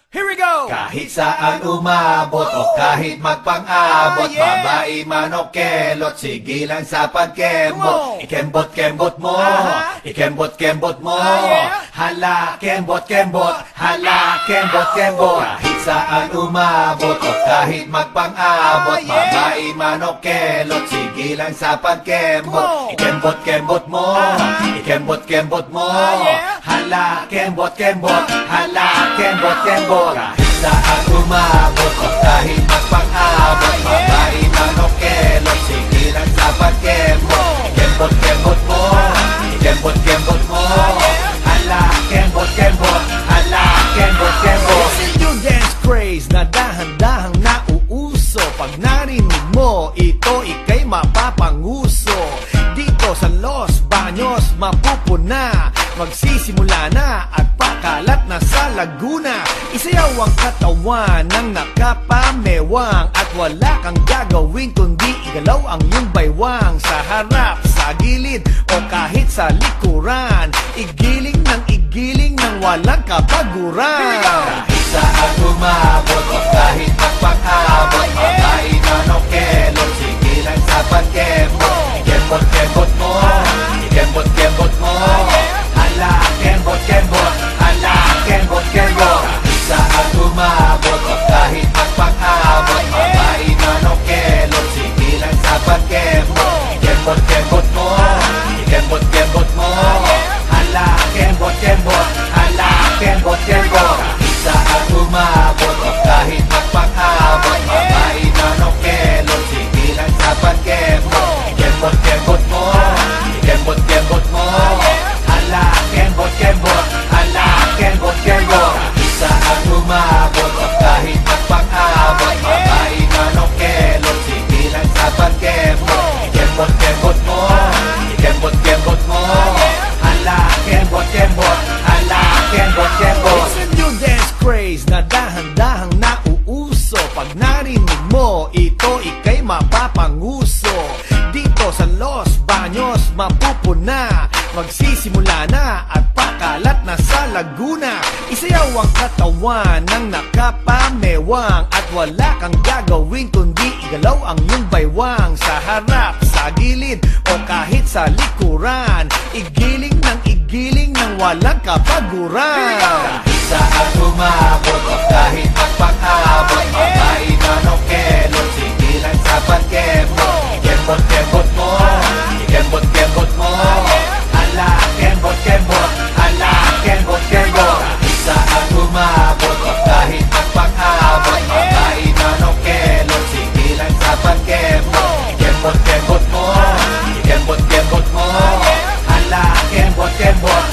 Here we go! Kahit saan umabot o kahit magpang-abot, babae man o kelot, sige lang sa pagkembot. Ikembot-kembot mo, ikembot-kembot mo, hala, kembot-kembot, hala, kembot-kembot. Kahit saan umabot o kahit magpang-abot, babae man o kelot, sige lang sa pagkembot. Ikembot-kembot mo, ikembot-kembot mo, hala, kembot-kembot, hala, kembot-kembot. Kahit saan umabot o kahit magpang-abot, babae man o kelot, sige lang sa pagkembot. Ikembot-kembot mo, ikembot-kembot mo, hala, kembot-kembot, hala, kembot-kembot. Listen yung dance craze na dahan-dahang nauuso. Pag narinig mo, ito ika'y mapapanguso. Dito sa Los Baños mapupuna, magsisimula na at pakalat na sa Laguna. Isayaw ang katawan ng nakapamewang, at wala kang gagawin kundi igalaw ang iyong baywang. Sa harap, sa gilid o kahit sa likuran, igiling ng walang kapaguran. Kahit saan umabot o kahit magpang-abot, babae man o kelot, sige lang sa pagkembot. Ikembot-kembot mo, ikembot-kembot mo, hala, kembot-kembot, hala, kembot-kembot. Kahit saan umabot o kahit magpang-abot, babae man o kelot, sige lang sa pagkembot. Ikembot-kembot mo, ikembot-kembot mo, hala, kembot-kembot, hala, kembot-kembot. Kahit saan umabot o kahit magpang-abot, babae man o kelot, sige lang sa pagkembot. Ikembot-kembot mo, ikembot-kembot mo, hala, kembot-kembot, hala, kembot-kembot. Kahit saan umabot o kahit magpang-abot, babae man o kelot, sige lang sa pagkembot. Ikembot-kembot mo, ikembot-kembot mo, hala, kembot-kembot, hala, kembot-kembot. Listen yung dance craze na dahan-dahang nauuso. Pag narinig mo, ito ika'y mapapanguso. Dito sa Los Baños mapupuna, magsisimula na at pakalat na sa Laguna. Isayaw ang katawan ng nakapamewang, at wala kang gagawin kundi igalaw ang iyong baywang. Sa harap, sa gilid o kahit sa likuran, igiling ng walang kapaguran. Kahit saan umabot o kahit magpang-abot, babae man o kelot, sige lang sa pagkembot. Ikembot-kembot mo, ikembot-kembot mo, hala, kembot-kembot, hala, kembot-kembot. Kahit saan umabot o kahit magpang-abot, babae man o kelot, sige lang sa pagkembot. Ikembot-kembot mo, ikembot-kembot mo, hala, kembot-kembot,